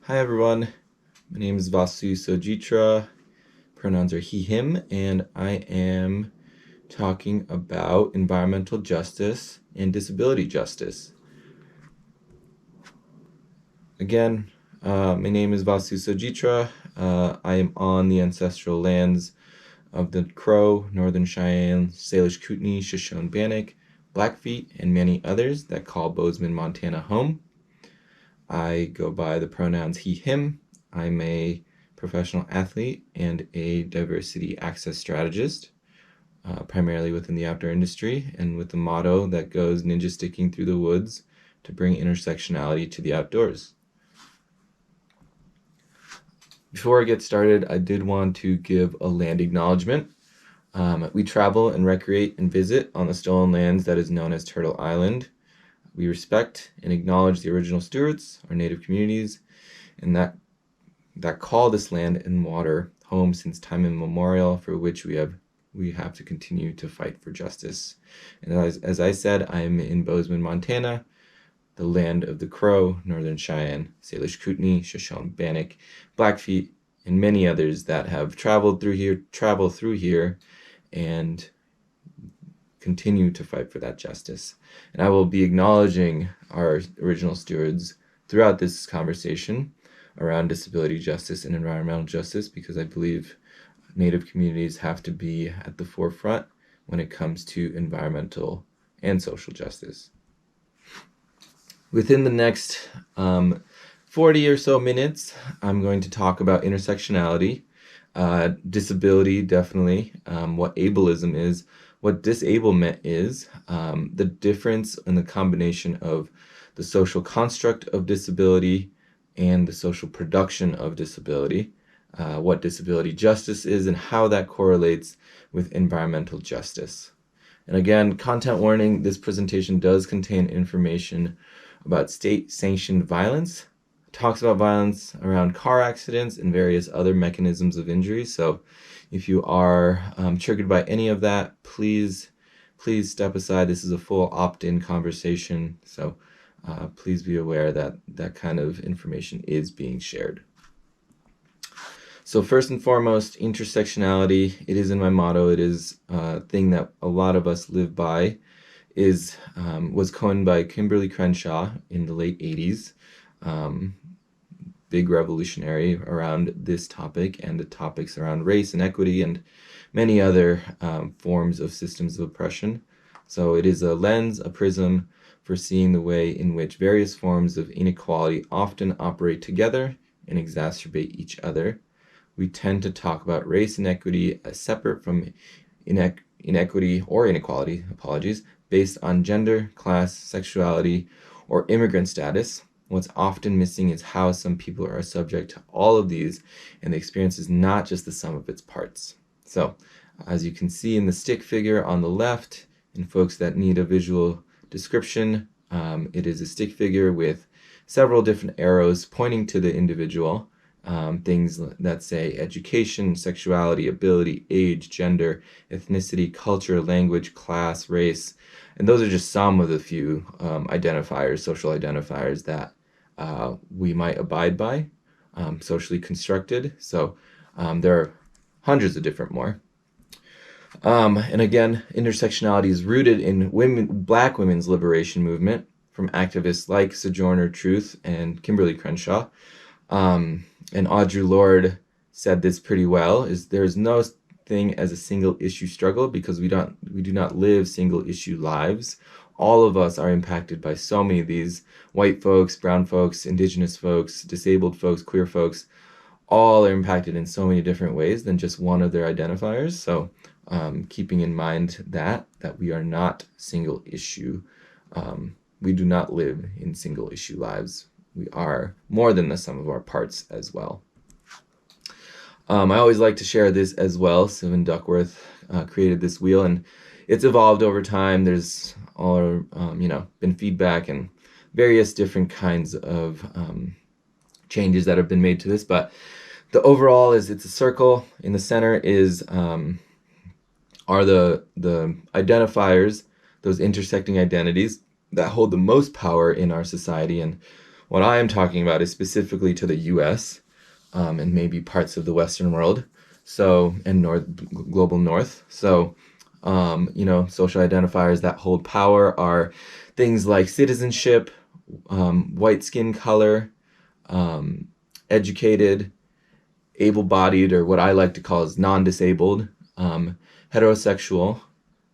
Hi everyone, my name is Vasu. Pronouns are he, him, and I am talking about environmental justice and disability justice. Again, my name is Vasu. I am on the ancestral lands of the Crow, Northern Cheyenne, Salish Kootenai, Shoshone Bannock, Blackfeet, and many others that call Bozeman, Montana home. I go by the pronouns he, him. I'm a professional athlete and a diversity access strategist, primarily within the outdoor industry, and with the motto that goes ninja sticking through the woods to bring intersectionality to the outdoors. Before I get started, I did want to give a land acknowledgement. We travel and recreate and visit on the stolen lands that is known as Turtle Island. We respect and acknowledge the original stewards, our native communities, and that call this land and water home since time immemorial, for which we have to continue to fight for justice. And as I said, I'm in Bozeman, Montana, the land of the Crow, Northern Cheyenne, Salish Kootenai, Shoshone Bannock, Blackfeet, and many others that have travel through here, and continue to fight for that justice. And I will be acknowledging our original stewards throughout this conversation around disability justice and environmental justice, because I believe Native communities have to be at the forefront when it comes to environmental and social justice. Within the next 40 or so minutes, I'm going to talk about intersectionality, disability, definitely, what ableism is, what disablement is, the difference in the combination of the social construct of disability and the social production of disability, what disability justice is and how that correlates with environmental justice. And again, content warning, this presentation does contain information about state-sanctioned violence. It talks about violence around car accidents and various other mechanisms of injury. So if you are triggered by any of that, please step aside. This is a full opt-in conversation. So please be aware that that kind of information is being shared. So first and foremost, intersectionality, it is in my motto. It is a thing that a lot of us live by. Was coined by Kimberly Crenshaw in the late 80s. Big revolutionary around this topic and the topics around race and equity and many other forms of systems of oppression. So it is a lens, a prism for seeing the way in which various forms of inequality often operate together and exacerbate each other. We tend to talk about race and equity as separate from inequity or inequality, based on gender, class, sexuality, or immigrant status. What's often missing is how some people are subject to all of these, and the experience is not just the sum of its parts. So, as you can see in the stick figure on the left, and folks that need a visual description, it is a stick figure with several different arrows pointing to the individual. Things that say education, sexuality, ability, age, gender, ethnicity, culture, language, class, race. And those are just some of the few identifiers, social identifiers that we might abide by, socially constructed. So there are hundreds of different more. And again, intersectionality is rooted in Black women's liberation movement from activists like Sojourner Truth and Kimberly Crenshaw. And Audre Lorde said this pretty well, is there is no thing as a single issue struggle because we do not live single issue lives. All of us are impacted by so many of these. White folks, brown folks, indigenous folks, disabled folks, queer folks, all are impacted in so many different ways than just one of their identifiers. So keeping in mind that we are not single issue. We do not live in single issue lives. We are more than the sum of our parts as well. I always like to share this as well. Sylvan Duckworth created this wheel, and it's evolved over time. There's all been feedback and various different kinds of changes that have been made to this. But the overall is it's a circle. In the center are the identifiers, those intersecting identities that hold the most power in our society, and What I am talking about is specifically to the US and maybe parts of the Western world, so, and global North. So, social identifiers that hold power are things like citizenship, white skin color, educated, able-bodied, or what I like to call as non-disabled, heterosexual,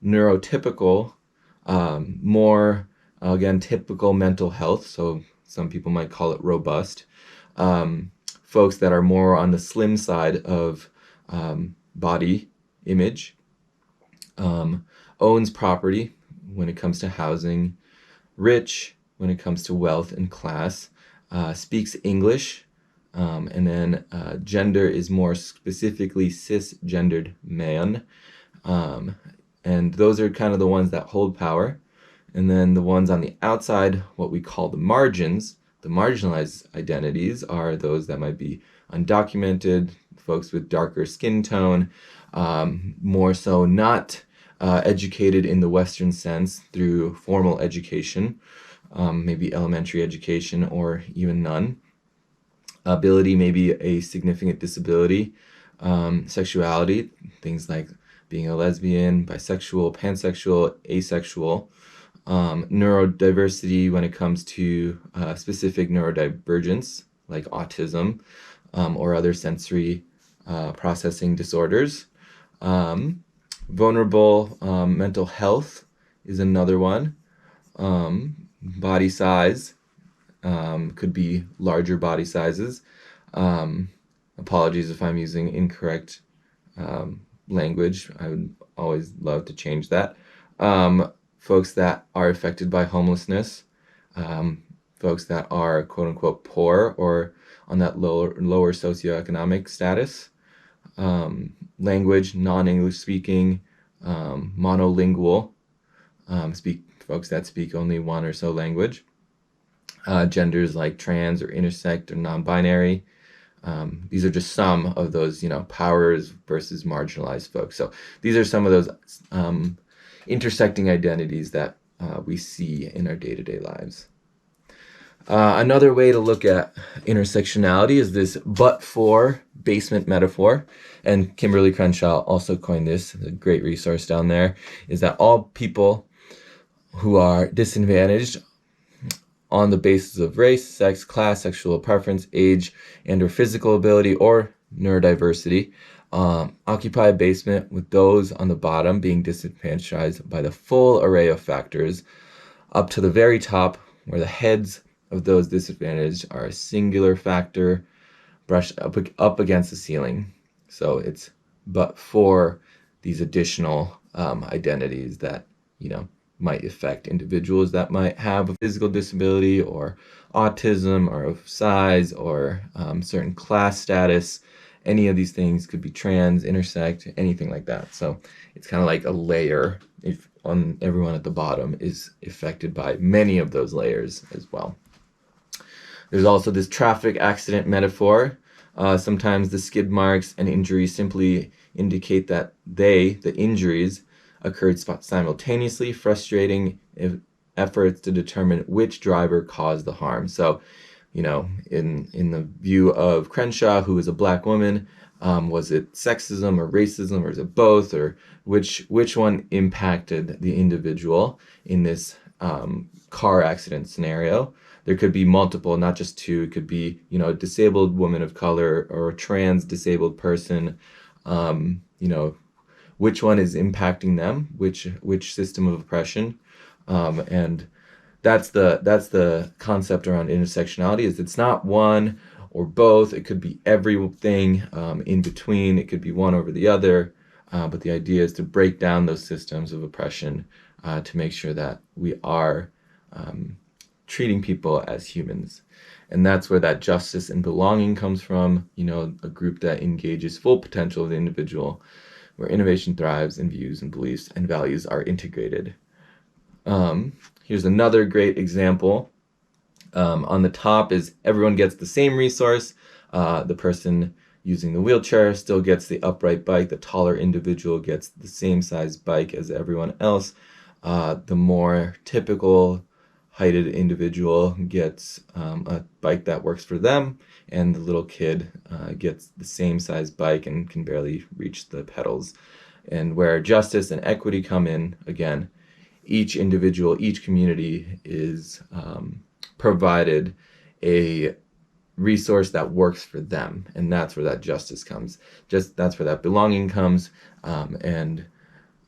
neurotypical, more, again, typical mental health, so some people might call it robust, folks that are more on the slim side of body image, owns property when it comes to housing, rich when it comes to wealth and class, speaks English, and then gender is more specifically cisgendered man. And those are kind of the ones that hold power. And then the ones on the outside, what we call the margins, the marginalized identities, are those that might be undocumented, folks with darker skin tone, more so not educated in the Western sense through formal education, maybe elementary education or even none. Ability, maybe a significant disability, sexuality, things like being a lesbian, bisexual, pansexual, asexual, neurodiversity when it comes to specific neurodivergence like autism or other sensory processing disorders. Vulnerable mental health is another one. Body size could be larger body sizes. Apologies if I'm using incorrect language. I would always love to change that. Folks that are affected by homelessness, folks that are quote unquote poor or on that lower socioeconomic status, language, non-English speaking, monolingual, folks that speak only one or so language, genders like trans or intersect or non-binary. These are just some of those, powers versus marginalized folks. So these are some of those intersecting identities that we see in our day-to-day lives. Another way to look at intersectionality is this but-for basement metaphor, and Kimberly Crenshaw also coined this, a great resource down there, is that all people who are disadvantaged on the basis of race, sex, class, sexual preference, age, and or physical ability or neurodiversity occupy a basement, with those on the bottom being disenfranchised by the full array of factors, up to the very top where the heads of those disadvantaged are a singular factor brushed up against the ceiling. So it's but for these additional identities that, might affect individuals that might have a physical disability or autism or of size or certain class status. Any of these things could be trans, intersect, anything like that. So it's kind of like a layer if on everyone at the bottom is affected by many of those layers as well. There's also this traffic accident metaphor. Sometimes the skid marks and injuries simply indicate that the injuries, occurred simultaneously, frustrating efforts to determine which driver caused the harm. So, in the view of Crenshaw, who is a black woman, was it sexism or racism, or is it both, or which one impacted the individual in this car accident scenario? There could be multiple, not just two. It could be, a disabled woman of color or a trans disabled person. Which one is impacting them? Which system of oppression? And that's the concept around intersectionality. Is it's not one or both. It could be everything in between. It could be one over the other. But the idea is to break down those systems of oppression to make sure that we are treating people as humans. And that's where that justice and belonging comes from, a group that engages full potential of the individual, where innovation thrives and views and beliefs and values are integrated. Here's another great example. On the top is everyone gets the same resource. The person using the wheelchair still gets the upright bike. The taller individual gets the same size bike as everyone else. The more typical heighted individual gets a bike that works for them, and the little kid gets the same size bike and can barely reach the pedals. And where justice and equity come in, again, each individual, each community is provided a resource that works for them, and that's where that justice comes. That's where that belonging comes, and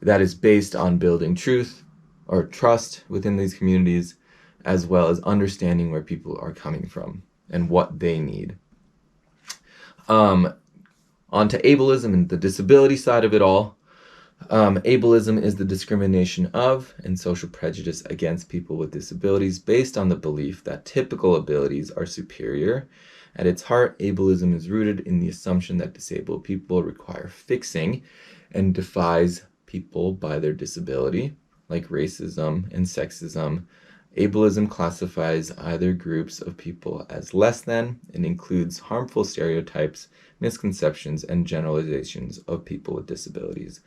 that is based on building truth or trust within these communities, as well as understanding where people are coming from and what they need. On to ableism and the disability side of it all. Ableism is the discrimination of and social prejudice against people with disabilities based on the belief that typical abilities are superior. At its heart, ableism is rooted in the assumption that disabled people require fixing and defies people by their disability, like racism and sexism. Ableism classifies either groups of people as less than and includes harmful stereotypes, misconceptions, and generalizations of people with disabilities.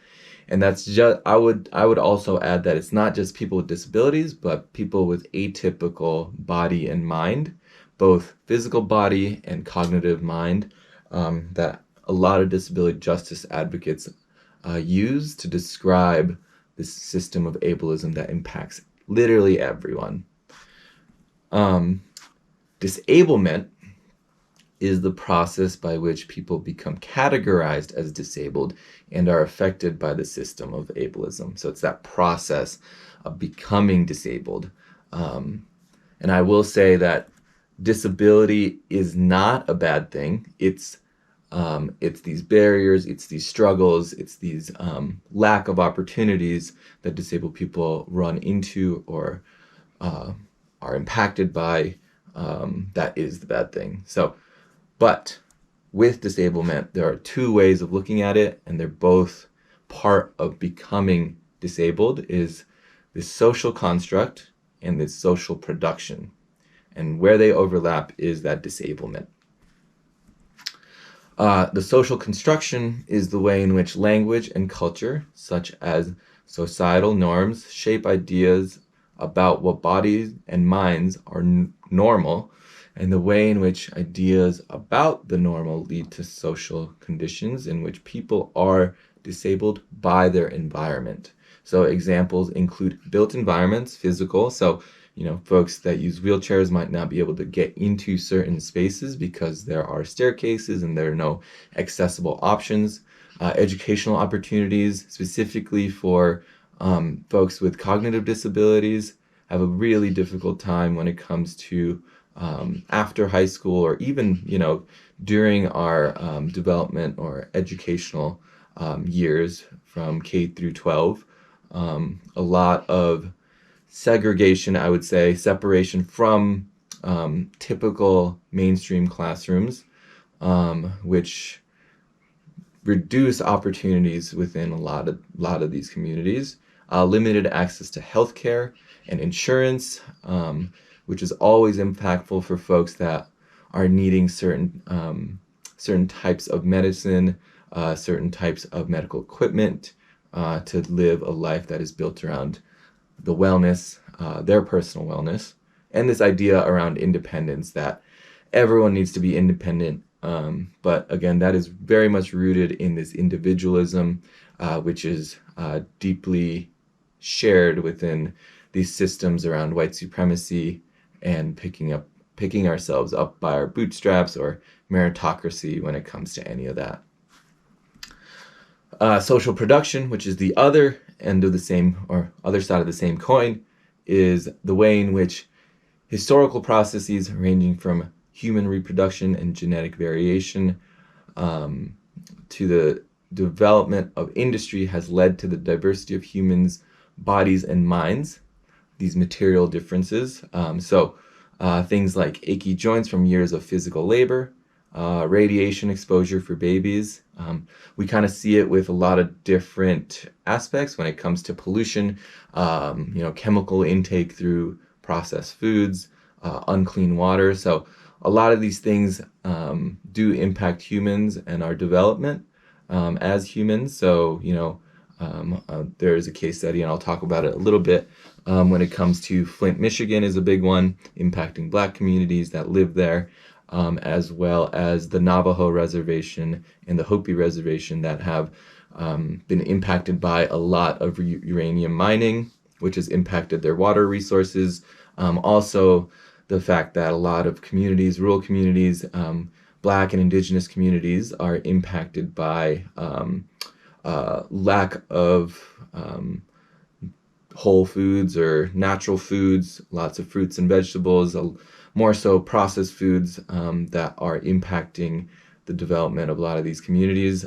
And that's just, I would also add that it's not just people with disabilities, but people with atypical body and mind, both physical body and cognitive mind, that a lot of disability justice advocates use to describe this system of ableism that impacts literally everyone. Disablement is the process by which people become categorized as disabled and are affected by the system of ableism. So it's that process of becoming disabled. And I will say that disability is not a bad thing. It's these barriers, it's these struggles, it's these lack of opportunities that disabled people run into or are impacted by. That is the bad thing. But with disablement, there are two ways of looking at it, and they're both part of becoming disabled, is this social construct and this social production. And where they overlap is that disablement. The social construction is the way in which language and culture, such as societal norms, shape ideas about what bodies and minds are normal, and the way in which ideas about the normal lead to social conditions in which people are disabled by their environment. So examples include built environments, physical. So, folks that use wheelchairs might not be able to get into certain spaces because there are staircases and there are no accessible options. Educational opportunities, specifically for folks with cognitive disabilities, have a really difficult time when it comes to after high school, or even during our development or educational years from K through 12. A lot of segregation, I would say, separation from typical mainstream classrooms, which reduce opportunities within a lot of these communities. Limited access to healthcare and insurance, which is always impactful for folks that are needing certain types of medicine, certain types of medical equipment to live a life that is built around the wellness, their personal wellness, and this idea around independence, that everyone needs to be independent. But again, that is very much rooted in this individualism, which is deeply shared within these systems around white supremacy and picking ourselves up by our bootstraps, or meritocracy when it comes to any of that. Social production, which is the other end of the same, or other side of the same coin, is the way in which historical processes ranging from human reproduction and genetic variation to the development of industry has led to the diversity of humans' bodies and minds, these material differences. Things like achy joints from years of physical labor, radiation exposure for babies. We kind of see it with a lot of different aspects when it comes to pollution, chemical intake through processed foods, unclean water. So a lot of these things do impact humans and our development as humans. So, There is a case study, and I'll talk about it a little bit when it comes to Flint, Michigan is a big one, impacting Black communities that live there, as well as the Navajo Reservation and the Hopi Reservation that have been impacted by a lot of uranium mining, which has impacted their water resources. Also, the fact that a lot of communities, rural communities, Black and Indigenous communities are impacted by lack of whole foods or natural foods, lots of fruits and vegetables, more so processed foods that are impacting the development of a lot of these communities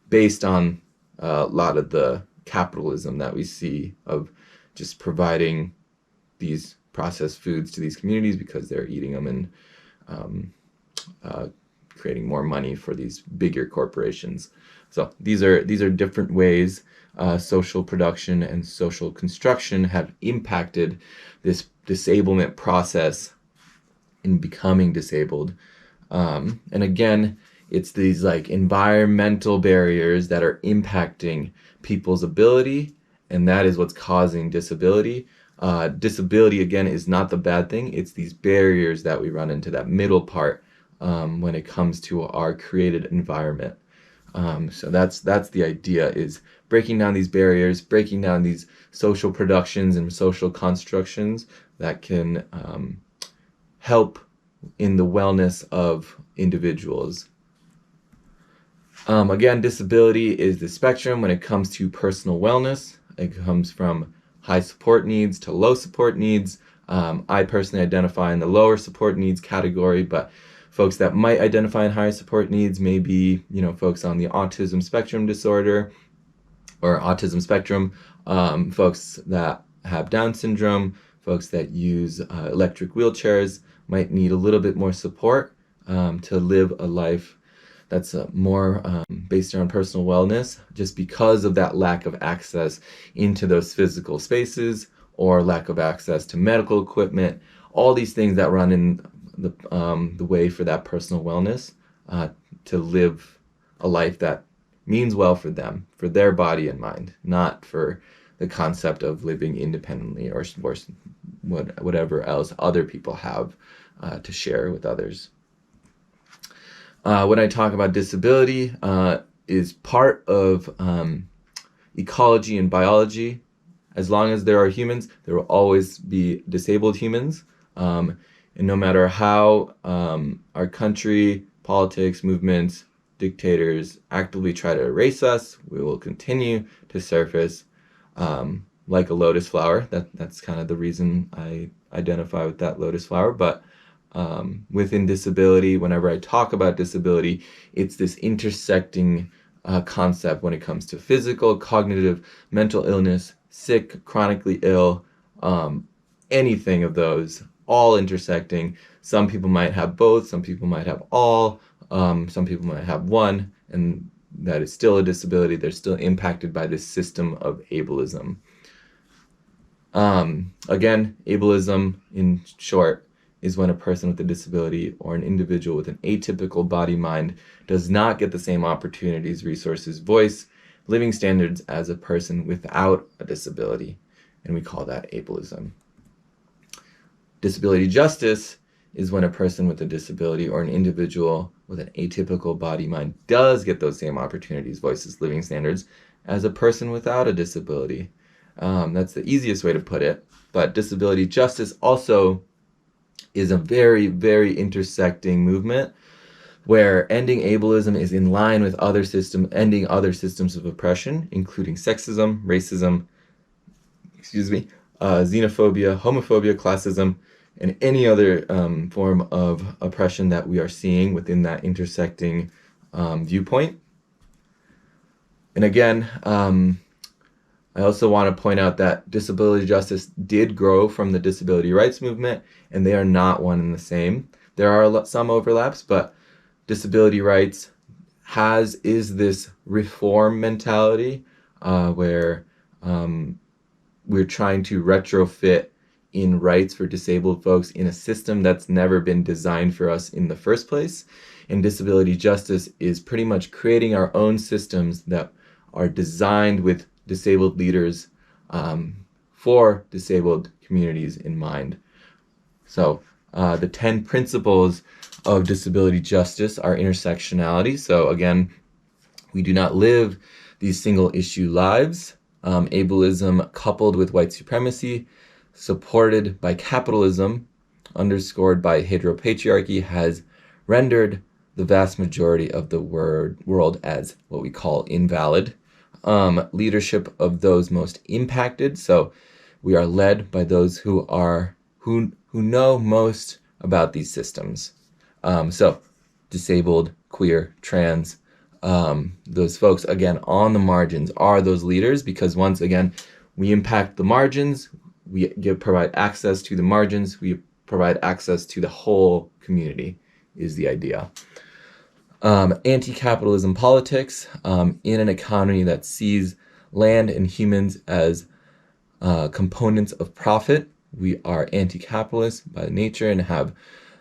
based on a lot of the capitalism that we see of just providing these processed foods to these communities because they're eating them and creating more money for these bigger corporations. So these are different ways social production and social construction have impacted this disablement process in becoming disabled. And again, it's these like environmental barriers that are impacting people's ability, and that is what's causing disability. Disability, again, is not the bad thing. It's these barriers that we run into, that middle part when it comes to our created environment. So that's the idea, is breaking down these barriers, breaking down these social productions and social constructions that can help in the wellness of individuals. Again, disability is the spectrum when it comes to personal wellness. It comes from high support needs to low support needs. I personally identify in the lower support needs category, but folks that might identify in higher support needs may be, folks on the autism spectrum disorder or autism spectrum, folks that have Down syndrome, folks that use electric wheelchairs might need a little bit more support to live a life that's more based around personal wellness, just because of that lack of access into those physical spaces or lack of access to medical equipment, all these things that run in the way for that personal wellness to live a life that means well for them, for their body and mind, not for the concept of living independently or whatever else other people have to share with others. When I talk about disability, is part of ecology and biology. As long as there are humans, there will always be disabled humans. And no matter how our country, politics, movements, dictators actively try to erase us, we will continue to surface like a lotus flower. That's kind of the reason I identify with that lotus flower. But within disability, whenever I talk about disability, it's this intersecting concept when it comes to physical, cognitive, mental illness, sick, chronically ill, anything of those, all intersecting. Some people might have both, some people might have all, some people might have one, and that is still a disability. They're still impacted by this system of ableism. Again, ableism, in short, is when a person with a disability or an individual with an atypical body-mind does not get the same opportunities, resources, voice, living standards as a person without a disability, and we call that ableism. Disability justice is when a person with a disability or an individual with an atypical body-mind does get those same opportunities, voices, living standards as a person without a disability. That's the easiest way to put it, but disability justice also is a very, very intersecting movement where ending ableism is in line with ending other systems of oppression, including sexism, racism, xenophobia, homophobia, classism, and any other form of oppression that we are seeing within that intersecting viewpoint. And again, I also want to point out that disability justice did grow from the disability rights movement, and they are not one and the same. There are some overlaps, but disability rights is this reform mentality where we're trying to retrofit in rights for disabled folks in a system that's never been designed for us in the first place. And disability justice is pretty much creating our own systems that are designed with disabled leaders for disabled communities in mind. So the 10 principles of disability justice are intersectionality. So again, we do not live these single issue lives. Ableism coupled with white supremacy, supported by capitalism, underscored by heteropatriarchy, has rendered the vast majority of the world as what we call invalid. Leadership of those most impacted. So we are led by those who know most about these systems. So disabled, queer, trans, those folks, again, on the margins are those leaders, because once again, we impact the margins, we provide access to the margins, we provide access to the whole community is the idea. Anti-capitalism politics in an economy that sees land and humans as components of profit. We are anti-capitalist by nature and have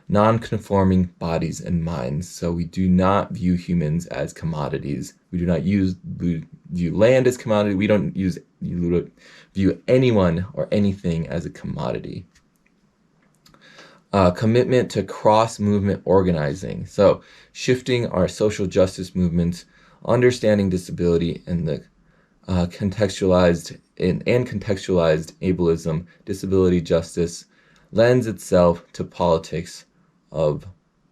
non-conforming bodies and minds. So we do not view humans as commodities. We do not view land as commodity. We don't view anyone or anything as a commodity. Commitment to cross-movement organizing. So shifting our social justice movements, understanding disability and the contextualized ableism, disability justice lends itself to politics of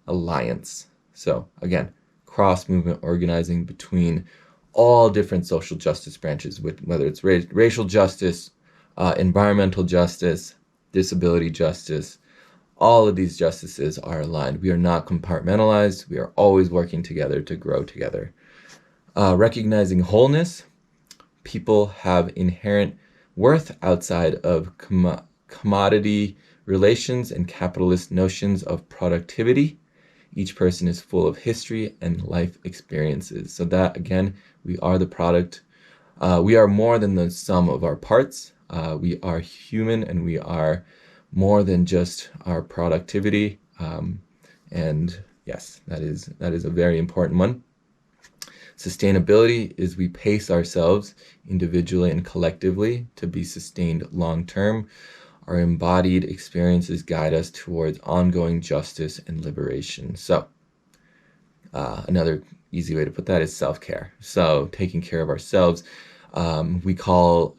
alliance. So again, cross-movement organizing between all different social justice branches, whether it's racial justice, environmental justice, disability justice. All of these justices are aligned. We are not compartmentalized. We are always working together to grow together. Recognizing wholeness. People have inherent worth outside of commodity relations and capitalist notions of productivity. Each person is full of history and life experiences. So that, again, we are the product. We are more than the sum of our parts. We are human, and we are more than just our productivity. And yes, that is a very important one. Sustainability is we pace ourselves individually and collectively to be sustained long term. Our embodied experiences guide us towards ongoing justice and liberation. So another easy way to put that is self-care. So taking care of ourselves. We call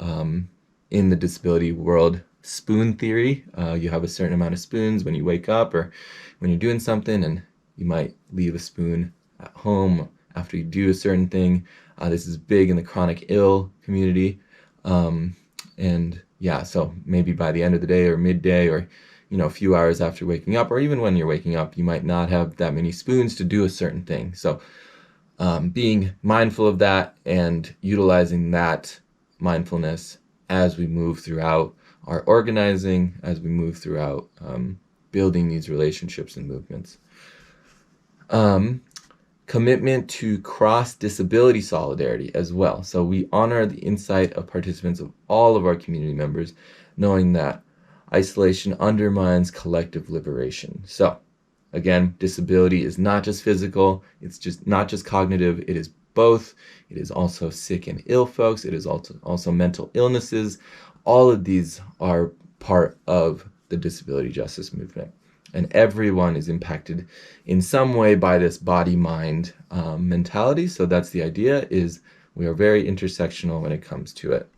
in the disability world spoon theory. You have a certain amount of spoons when you wake up or when you're doing something, and you might leave a spoon at home after you do a certain thing. This is big in the chronic ill community. And yeah, so maybe by the end of the day or midday or, a few hours after waking up, or even when you're waking up, you might not have that many spoons to do a certain thing. So being mindful of that and utilizing that mindfulness as we move throughout our organizing, as we move throughout building these relationships and movements. Commitment to cross-disability solidarity as well. So we honor the insight of participants of all of our community members, knowing that isolation undermines collective liberation. So again, disability is not just physical, it's just not just cognitive, it is both. It is also sick and ill folks, it is also mental illnesses. All of these are part of the disability justice movement. And everyone is impacted in some way by this body-mind mentality. So that's the idea, is we are very intersectional when it comes to it.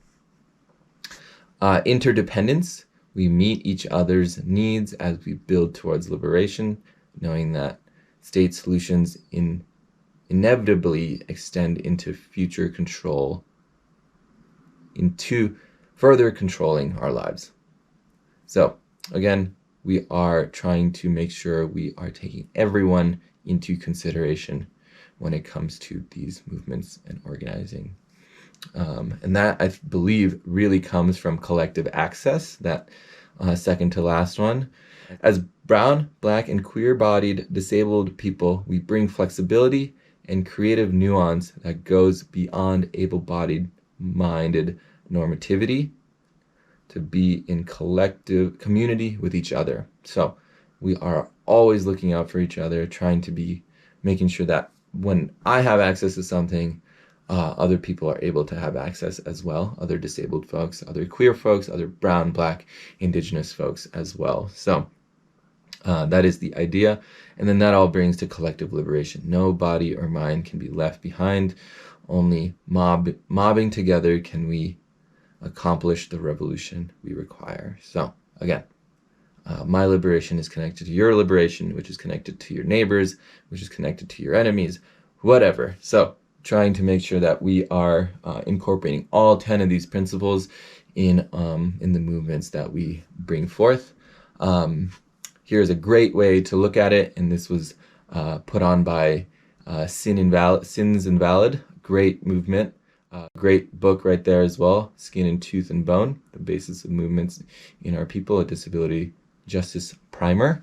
Interdependence. We meet each other's needs as we build towards liberation, knowing that state solutions inevitably extend into future control, into further controlling our lives. So again, we are trying to make sure we are taking everyone into consideration when it comes to these movements and organizing. And that, I believe, really comes from collective access, that second to last one. As brown, black, and queer-bodied disabled people, we bring flexibility and creative nuance that goes beyond able-bodied minded normativity to be in collective community with each other. So we are always looking out for each other, trying to be making sure that when I have access to something, other people are able to have access as well, other disabled folks, other queer folks, other brown, black, indigenous folks as well. So that is the idea. And then that all brings to collective liberation. No body or mind can be left behind. Only mobbing together can we accomplish the revolution we require. So again, my liberation is connected to your liberation, which is connected to your neighbors, which is connected to your enemies, whatever. So trying to make sure that we are incorporating all 10 of these principles in the movements that we bring forth. Here's a great way to look at it, and this was put on by Sins Invalid, great movement. Great book right there as well, Skin and Tooth and Bone, the basis of movements in our people, a disability justice primer.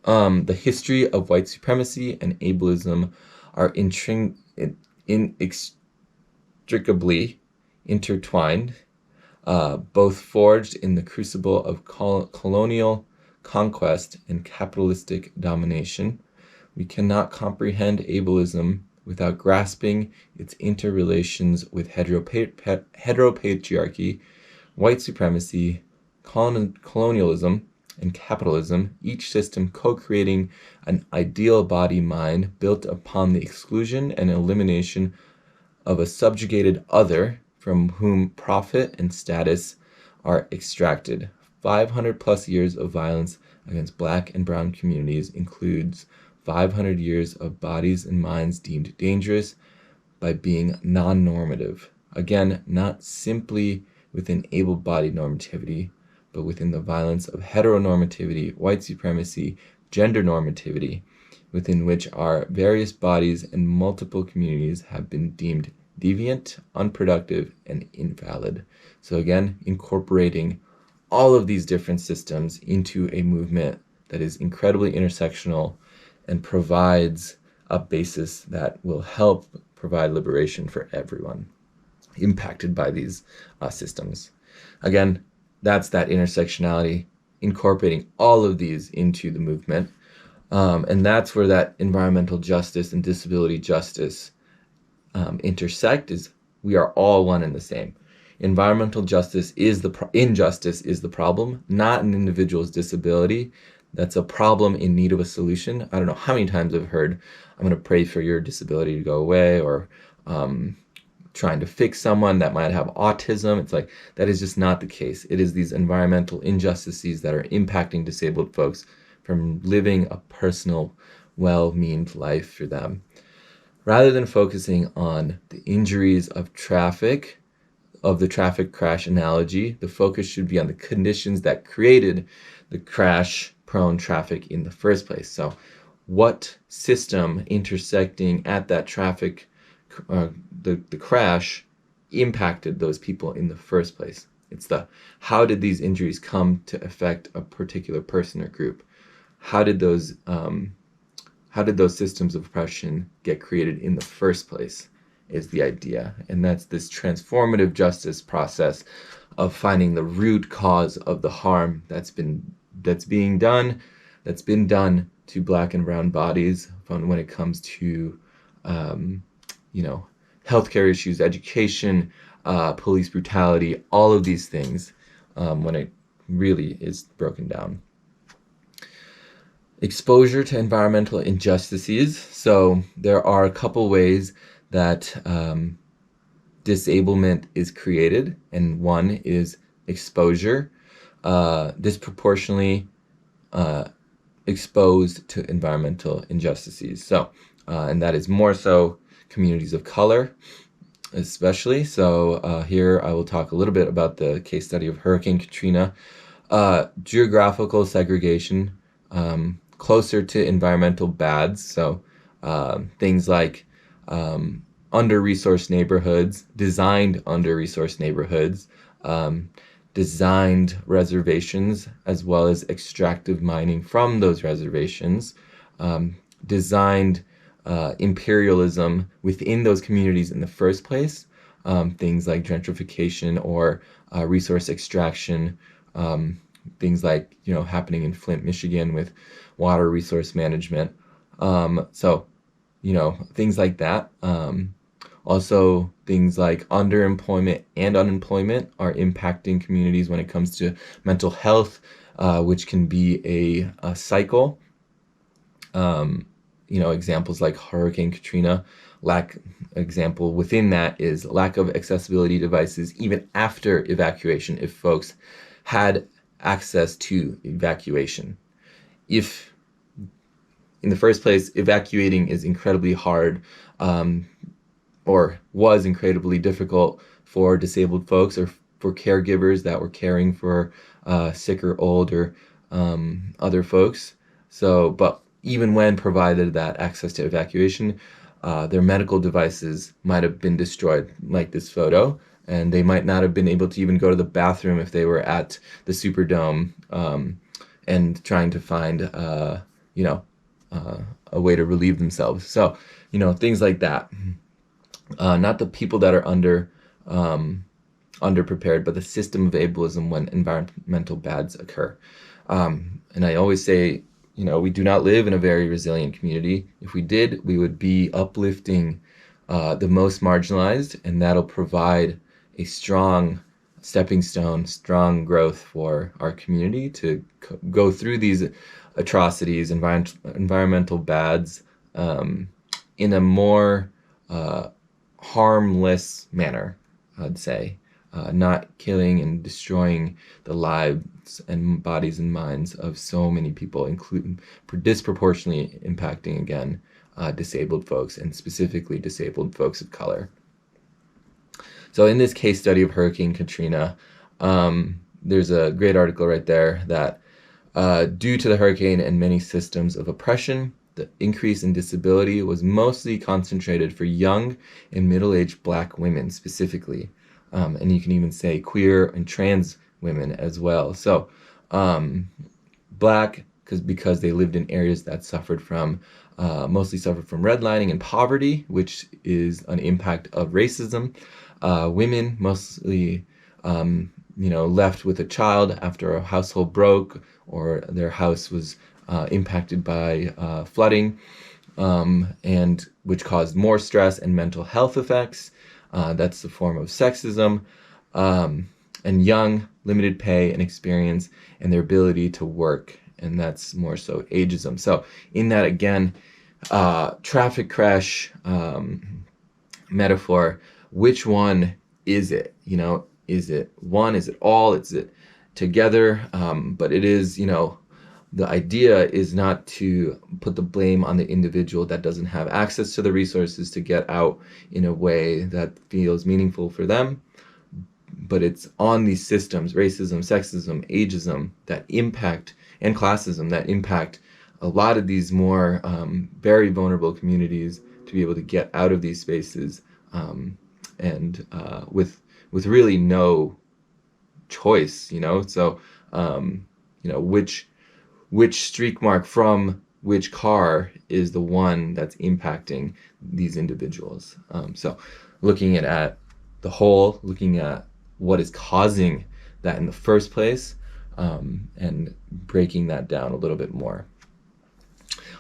The history of white supremacy and ableism are inextricably intertwined, both forged in the crucible of colonial conquest and capitalistic domination. We cannot comprehend ableism without grasping its interrelations with heteropatriarchy, white supremacy, colonialism, and capitalism, each system co-creating an ideal body-mind built upon the exclusion and elimination of a subjugated other from whom profit and status are extracted. 500 plus years of violence against Black and Brown communities includes 500 years of bodies and minds deemed dangerous by being non-normative. Again, not simply within able-bodied normativity, but within the violence of heteronormativity, white supremacy, gender normativity, within which our various bodies and multiple communities have been deemed deviant, unproductive, and invalid. So again, incorporating all of these different systems into a movement that is incredibly intersectional and provides a basis that will help provide liberation for everyone impacted by these systems. Again, that's that intersectionality, incorporating all of these into the movement. And that's where that environmental justice and disability justice intersect, is we are all one and the same. Environmental justice is injustice is the problem, not an individual's disability. That's a problem in need of a solution. I don't know how many times I've heard, I'm going to pray for your disability to go away, or trying to fix someone that might have autism. It's like, that is just not the case. It is these environmental injustices that are impacting disabled folks from living a personal, well-meaned life for them. Rather than focusing on the injuries of the traffic crash analogy, the focus should be on the conditions that created the crash-prone traffic in the first place. So what system intersecting at that traffic, the crash, impacted those people in the first place? It's how did these injuries come to affect a particular person or group? How did those systems of oppression get created in the first place, is the idea. And that's this transformative justice process of finding the root cause of the harm that's been done to Black and brown bodies when it comes to healthcare issues, education, police brutality, all of these things, when it really is broken down. Exposure to environmental injustices. So there are a couple ways that disablement is created, and one is exposure, disproportionately exposed to environmental injustices. So, and that is more so communities of color, especially. So here I will talk a little bit about the case study of Hurricane Katrina. Geographical segregation, closer to environmental bads. So things like under-resourced neighborhoods, designed under-resourced neighborhoods, designed reservations, as well as extractive mining from those reservations, designed imperialism within those communities in the first place, things like gentrification or resource extraction, things like happening in Flint, Michigan with water resource management. So things like that. Also, things like underemployment and unemployment are impacting communities when it comes to mental health, which can be a cycle. Examples like Hurricane Katrina, example within that is lack of accessibility devices even after evacuation if folks had access to evacuation. If in the first place evacuating is incredibly hard, or was incredibly difficult for disabled folks or for caregivers that were caring for sick or old or other folks. So, but even when provided that access to evacuation, their medical devices might have been destroyed, like this photo, and they might not have been able to even go to the bathroom if they were at the Superdome and trying to find, a way to relieve themselves. So, things like that. Not the people that are underprepared, but the system of ableism when environmental bads occur. And I always say, we do not live in a very resilient community. If we did, we would be uplifting the most marginalized, and that'll provide a strong stepping stone, strong growth for our community to go through these atrocities, environmental bads, in a more harmless manner, I'd say. Not killing and destroying the lives and bodies and minds of so many people, including disproportionately impacting, again, disabled folks, and specifically disabled folks of color. So in this case study of Hurricane Katrina, there's a great article right there that due to the hurricane and many systems of oppression, the increase in disability was mostly concentrated for young and middle-aged Black women specifically. And you can even say queer and trans women as well. So Black, because they lived in areas that mostly suffered from redlining and poverty, which is an impact of racism. Women mostly, left with a child after a household broke or their house was impacted by flooding, and which caused more stress and mental health effects. That's the form of sexism. And young, limited pay and experience and their ability to work, and that's more so ageism. So in that, again, traffic crash metaphor, which one is it? Is it one? Is it all? Is it together? But it is, the idea is not to put the blame on the individual that doesn't have access to the resources to get out in a way that feels meaningful for them, but it's on these systems, racism, sexism, ageism, that impact, and classism, that impact a lot of these more very vulnerable communities to be able to get out of these spaces, and with really no choice, So, which streak mark from which car is the one that's impacting these individuals. So looking at the whole, looking at what is causing that in the first place, and breaking that down a little bit more.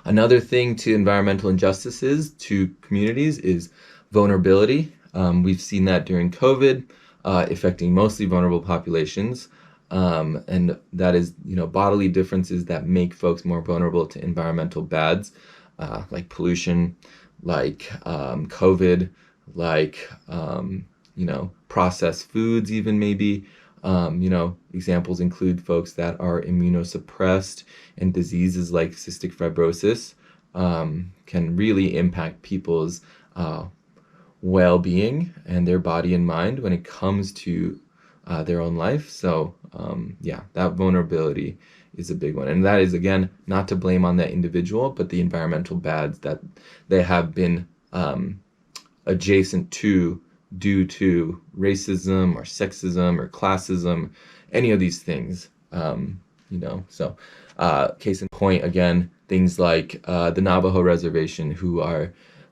Another thing to environmental injustices to communities is vulnerability. We've seen that during COVID, affecting mostly vulnerable populations. And that is, bodily differences that make folks more vulnerable to environmental bads, like pollution, like COVID, like, processed foods even maybe. Examples include folks that are immunosuppressed, and diseases like cystic fibrosis can really impact people's well-being and their body and mind when it comes to their own life. So that vulnerability is a big one. And that is, again, not to blame on that individual, but the environmental bads that they have been adjacent to due to racism or sexism or classism, any of these things, So case in point, again, things like the Navajo Reservation,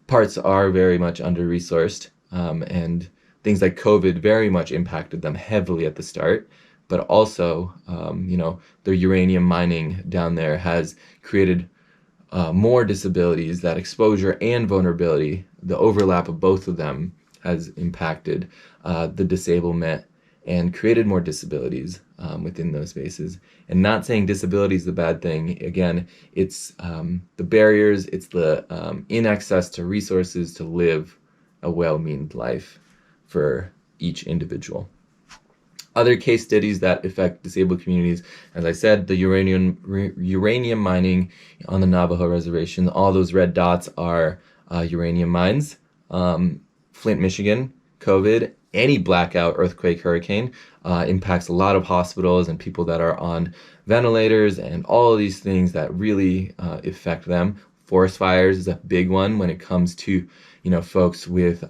parts are very much under-resourced, and things like COVID very much impacted them heavily at the start, but also, the uranium mining down there has created more disabilities. That exposure and vulnerability, the overlap of both of them, has impacted the disablement and created more disabilities within those spaces. And not saying disability is the bad thing. Again, it's the barriers, it's the inaccess to resources to live a well-meaned life for each individual. Other case studies that affect disabled communities, as I said, the uranium mining on the Navajo reservation. All those red dots are uranium mines. Flint, Michigan, COVID, any blackout, earthquake, hurricane impacts a lot of hospitals and people that are on ventilators and all of these things that really affect them. Forest fires is a big one when it comes to, folks with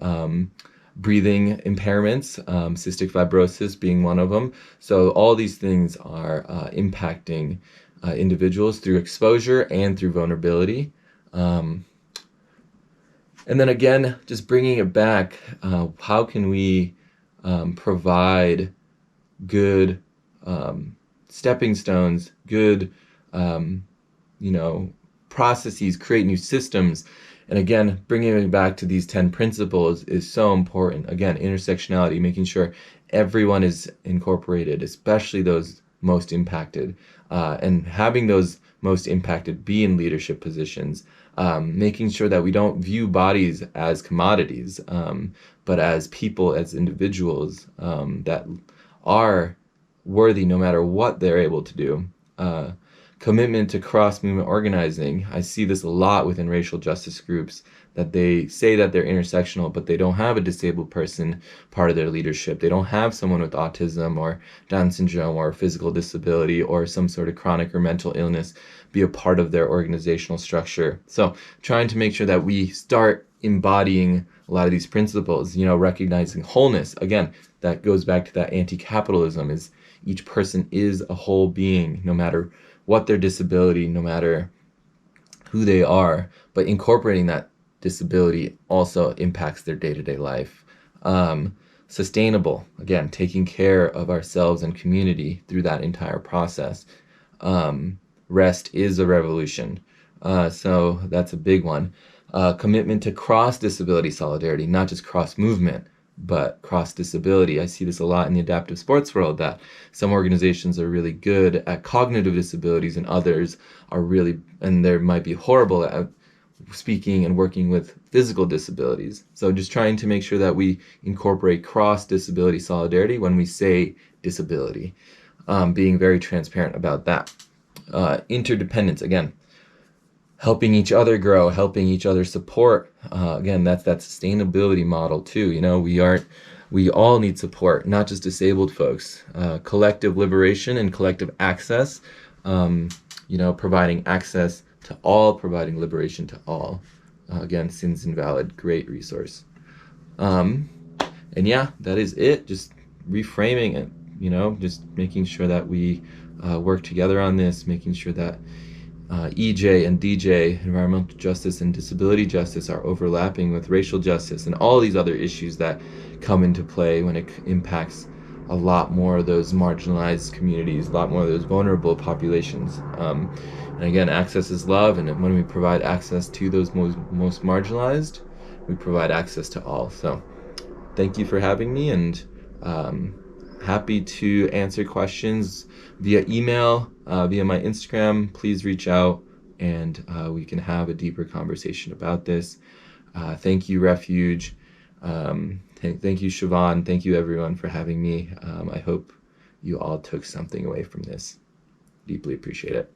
breathing impairments, cystic fibrosis being one of them. So all these things are impacting individuals through exposure and through vulnerability. And then again, just bringing it back, how can we provide good stepping stones, good, processes, create new systems. And again, bringing it back to these 10 principles is so important. Again, intersectionality, making sure everyone is incorporated, especially those most impacted, and having those most impacted be in leadership positions, making sure that we don't view bodies as commodities, but as people, as individuals that are worthy no matter what they're able to do. Commitment to cross-movement organizing. I see this a lot within racial justice groups, that they say that they're intersectional, but they don't have a disabled person part of their leadership. They don't have someone with autism or Down syndrome or physical disability or some sort of chronic or mental illness be a part of their organizational structure. So trying to make sure that we start embodying a lot of these principles, recognizing wholeness. Again, that goes back to that anti-capitalism, is each person is a whole being, no matter what their disability, no matter who they are, but incorporating that disability also impacts their day-to-day life. Sustainable, again, taking care of ourselves and community through that entire process. Rest is a revolution. So that's a big one. Commitment to cross-disability solidarity, not just cross-movement, but cross-disability. I see this a lot in the adaptive sports world, that some organizations are really good at cognitive disabilities and others are really, and they might be horrible at speaking and working with physical disabilities. So just trying to make sure that we incorporate cross-disability solidarity when we say disability, being very transparent about that. Interdependence, again, helping each other grow, helping each other support. Again, that's that sustainability model too. We all need support, not just disabled folks. Collective liberation and collective access, providing access to all, providing liberation to all. Again, Sins Invalid, great resource. And yeah, that is it. Just reframing it, just making sure that we work together on this, making sure that EJ and DJ, environmental justice and disability justice, are overlapping with racial justice and all these other issues that come into play when it impacts a lot more of those marginalized communities, a lot more of those vulnerable populations. And again, access is love, and when we provide access to those most marginalized, we provide access to all. So thank you for having me, and happy to answer questions via email, via my Instagram. Please reach out, and we can have a deeper conversation about this. Thank you, Refuge. Thank you, Siobhan. Thank you, everyone, for having me. I hope you all took something away from this. Deeply appreciate it.